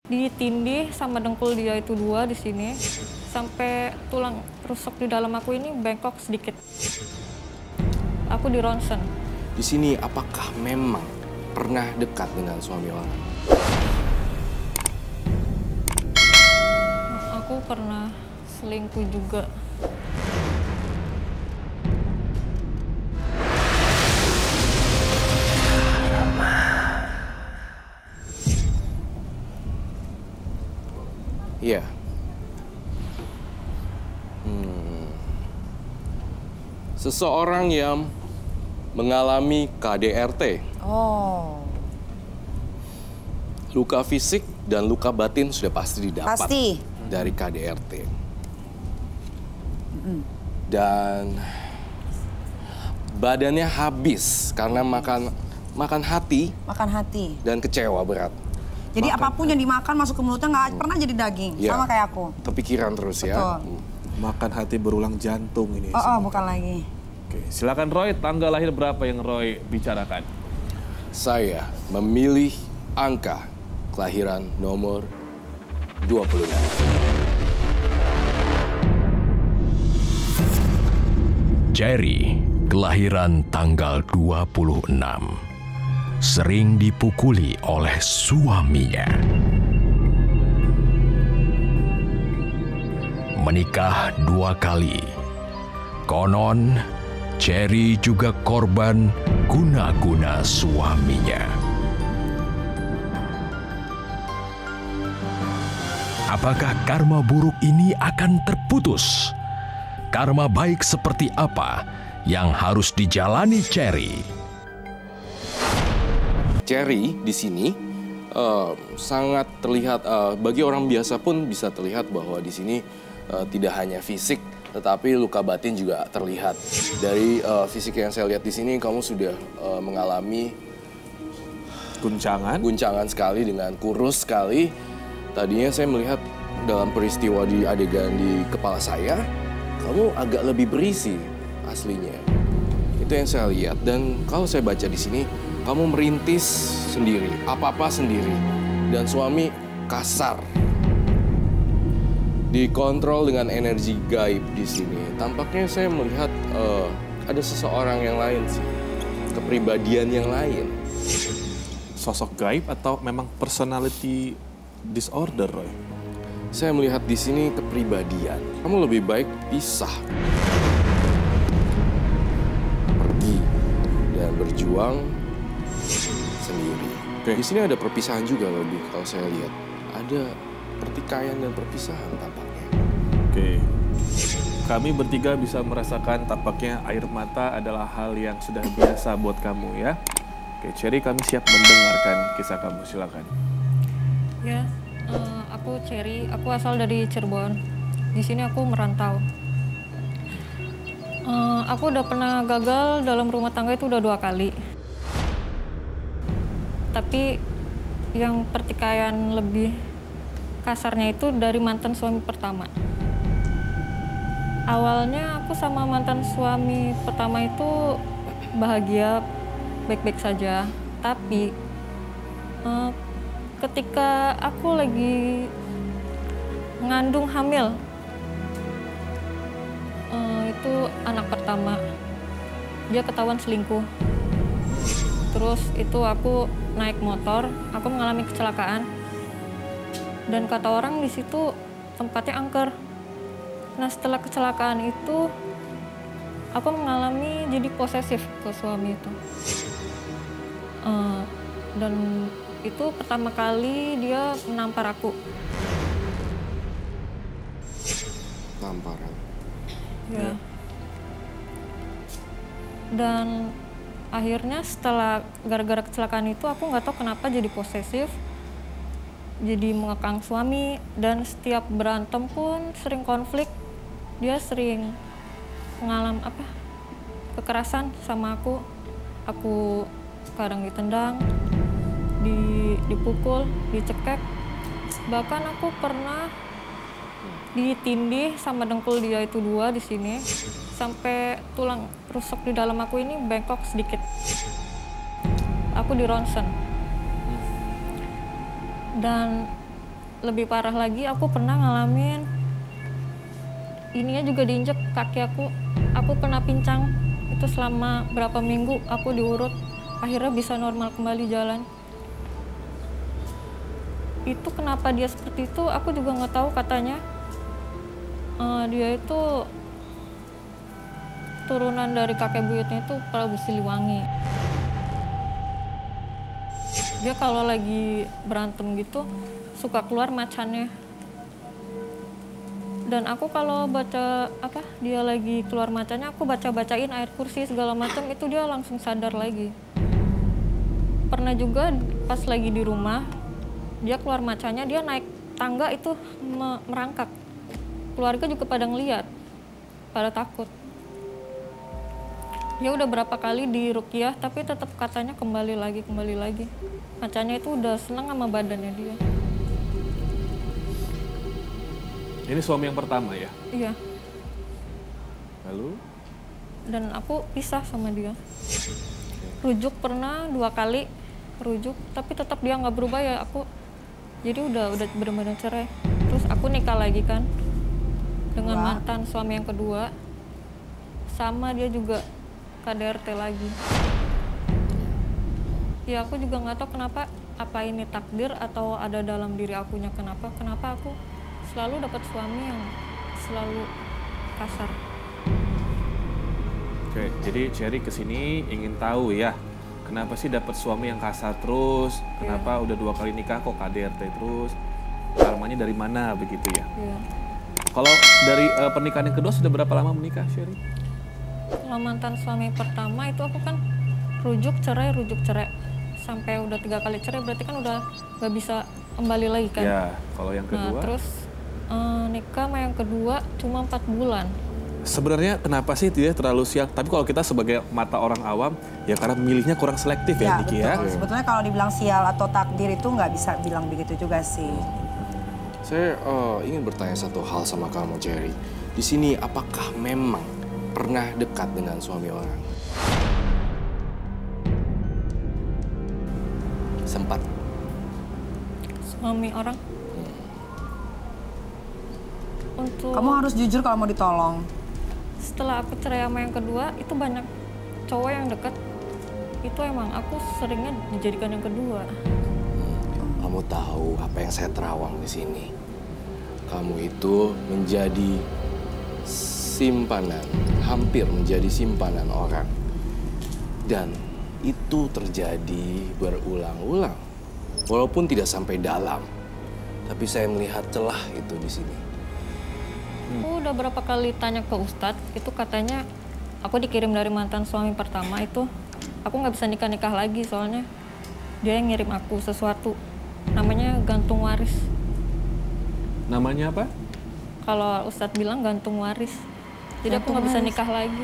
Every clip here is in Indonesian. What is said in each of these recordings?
Ditindih sama dengkul dia itu 2 di sini, sampai tulang rusuk di dalam aku ini bengkok sedikit. Aku di ronsen. Di sini apakah memang pernah dekat dengan suami orang? Aku pernah selingkuh juga. Iya. Seseorang yang mengalami KDRT. Oh. Luka fisik dan luka batin sudah pasti didapat. Pasti. Dari KDRT. Dan badannya habis karena makan hati. Makan hati. Dan kecewa berat. Jadi apapun yang dimakan masuk ke mulutnya nggak pernah jadi daging, ya, sama kayak aku. Kepikiran terus ya. Betul. Makan hati berulang jantung ini. Oh, bukan lagi. Oke, silakan Roy, tanggal lahir berapa yang Roy bicarakan? Saya memilih angka kelahiran nomor 26. Cherry, kelahiran tanggal 26. Sering dipukuli oleh suaminya. Menikah 2 kali. Konon, Cherry juga korban guna-guna suaminya. Apakah karma buruk ini akan terputus? Karma baik seperti apa yang harus dijalani Cherry? Cherry di sini sangat terlihat, bagi orang biasa pun bisa terlihat bahwa di sini tidak hanya fisik, tetapi luka batin juga terlihat. Dari fisik yang saya lihat di sini, kamu sudah mengalami guncangan sekali dengan kurus sekali. Tadinya saya melihat dalam peristiwa di adegan di kepala saya, kamu agak lebih berisi aslinya. Itu yang saya lihat. Dan kalau saya baca di sini, kamu merintis sendiri, apa-apa sendiri. Dan suami kasar. Dikontrol dengan energi gaib di sini. Tampaknya saya melihat ada seseorang yang lain sih. Kepribadian yang lain. Sosok gaib atau memang personality disorder, Roy? Saya melihat di sini kepribadian. Kamu lebih baik pisah. Pergi dan berjuang sendiri. Di sini ada perpisahan juga lebih kalau saya lihat. Ada pertikaian dan perpisahan tampaknya. Oke. Kami bertiga bisa merasakan tampaknya air mata adalah hal yang sudah biasa buat kamu ya. Oke, Cherry, kami siap mendengarkan kisah kamu. Silakan. Ya, aku Cherry. Aku asal dari Cirebon. Di sini aku merantau. Aku udah pernah gagal dalam rumah tangga itu udah 2 kali. Tapi yang pertikaian lebih kasarnya itu dari mantan suami pertama. Awalnya aku sama mantan suami pertama itu bahagia, baik-baik saja. Tapi ketika aku lagi mengandung hamil, itu anak pertama, dia ketahuan selingkuh. Terus itu aku naik motor, aku mengalami kecelakaan. Dan kata orang di situ tempatnya angker. Nah, setelah kecelakaan itu aku mengalami jadi posesif ke suami itu. Dan itu pertama kali dia menampar aku. Tamparan. Ya. Dan akhirnya setelah gara-gara kecelakaan itu aku nggak tahu kenapa jadi posesif, jadi mengekang suami. Dan setiap berantem pun sering konflik, dia sering mengalami kekerasan sama aku. Aku kadang ditendang, dipukul, dicekek. Bahkan aku pernah ditindih sama dengkul dia itu 2 di sini, sampai tulang rusuk di dalam aku ini bengkok sedikit. Aku di ronsen. Dan lebih parah lagi, aku pernah ngalamin ininya juga diinjek kaki aku. Aku pernah pincang. Itu selama berapa minggu aku diurut. Akhirnya bisa normal kembali jalan. Itu kenapa dia seperti itu, aku juga nggak tahu. Katanya dia itu turunan dari kakek buyutnya itu Prabu Siliwangi. Dia kalau lagi berantem gitu suka keluar macannya. Dan aku kalau baca dia lagi keluar macannya, aku bacain ayat kursi segala macam, itu dia langsung sadar lagi. Pernah juga pas lagi di rumah, dia keluar macannya, dia naik tangga itu merangkak. Keluarga juga pada ngeliat, pada takut. Dia udah berapa kali di ruqyah, tapi tetap katanya kembali lagi. Macannya itu udah senang sama badannya dia. Ini suami yang pertama ya? Iya. Lalu? Dan aku pisah sama dia. Rujuk pernah 2 kali, rujuk, tapi tetap dia nggak berubah ya. Jadi udah benar-benar cerai. Terus aku nikah lagi kan dengan mantan suami yang kedua. Sama dia juga KDRT lagi. Ya aku juga nggak tahu kenapa, apa ini takdir atau ada dalam diri akunya, kenapa aku selalu dapat suami yang selalu kasar. Oke, jadi Cherry kesini ingin tahu ya, kenapa sih dapat suami yang kasar terus? Kenapa udah 2 kali nikah kok KDRT terus? Karmanya dari mana begitu ya? Iya. Kalau dari pernikahan yang kedua sudah berapa lama menikah, Cherry? Kalau mantan suami pertama itu aku kan rujuk cerai. Sampai udah 3 kali cerai, berarti kan udah gak bisa kembali lagi kan? Ya, kalau yang kedua? Nah, terus nikah sama yang kedua cuma 4 bulan. Sebenarnya kenapa sih dia terlalu siap? Tapi kalau kita sebagai mata orang awam, ya karena milihnya kurang selektif ya, Niki ya? Sebetulnya kalau dibilang sial atau takdir itu nggak bisa bilang begitu juga sih. Saya ingin bertanya satu hal sama kamu, Cherry. Di sini apakah memang pernah dekat dengan suami orang? Sempat. Suami orang? Untuk Kamu harus jujur kalau mau ditolong. setelah aku cerai sama yang kedua, itu banyak cowok yang deket. Itu emang aku seringnya dijadikan yang kedua. Kamu tahu apa yang saya terawang di sini? Kamu itu menjadi simpanan, hampir menjadi simpanan orang. Dan itu terjadi berulang-ulang. Walaupun tidak sampai dalam. Tapi saya melihat celah itu di sini. Aku udah berapa kali tanya ke Ustadz, itu katanya aku dikirim dari mantan suami pertama itu, aku nggak bisa nikah lagi soalnya dia yang ngirim aku sesuatu, namanya gantung waris. Namanya apa? Kalau Ustadz bilang gantung waris, jadi aku Gantung nggak bisa waris. nikah lagi.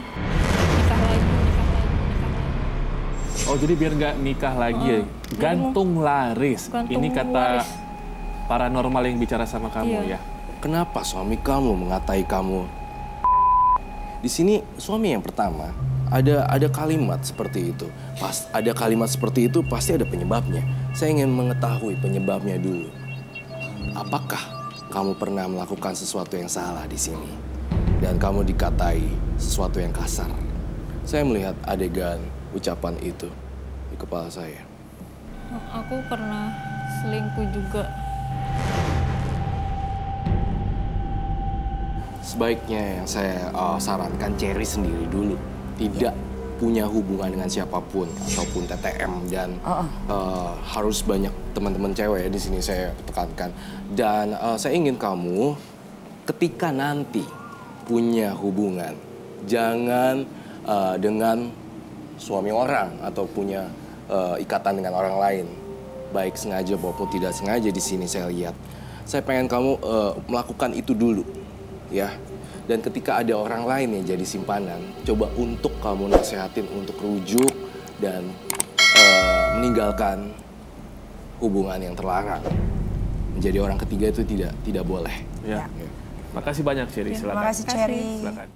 Oh, jadi biar nggak nikah lagi ya? Gantung laris. Gantung Ini kata waris. paranormal yang bicara sama kamu Iya. ya? Kenapa suami kamu mengatai kamu? Di sini suami yang pertama ada kalimat seperti itu. Pas ada kalimat seperti itu pasti ada penyebabnya. Saya ingin mengetahui penyebabnya dulu. Apakah kamu pernah melakukan sesuatu yang salah di sini dan kamu dikatai sesuatu yang kasar? Saya melihat adegan ucapan itu di kepala saya. Aku pernah selingkuh juga. Sebaiknya yang saya sarankan Cherry sendiri dulu. Tidak punya hubungan dengan siapapun ataupun TTM dan harus banyak teman-teman cewek ya di sini saya tekankan. Dan saya ingin kamu ketika nanti punya hubungan jangan dengan suami orang atau punya ikatan dengan orang lain. Baik sengaja maupun tidak sengaja di sini saya lihat. Saya pengen kamu melakukan itu dulu. Ya, dan ketika ada orang lain yang jadi simpanan, coba untuk kamu nasehatin untuk rujuk dan meninggalkan hubungan yang terlarang. Menjadi orang ketiga itu tidak boleh. Ya. Makasih banyak, Cherry. Terima Silakan. kasih, Cherry. Silakan.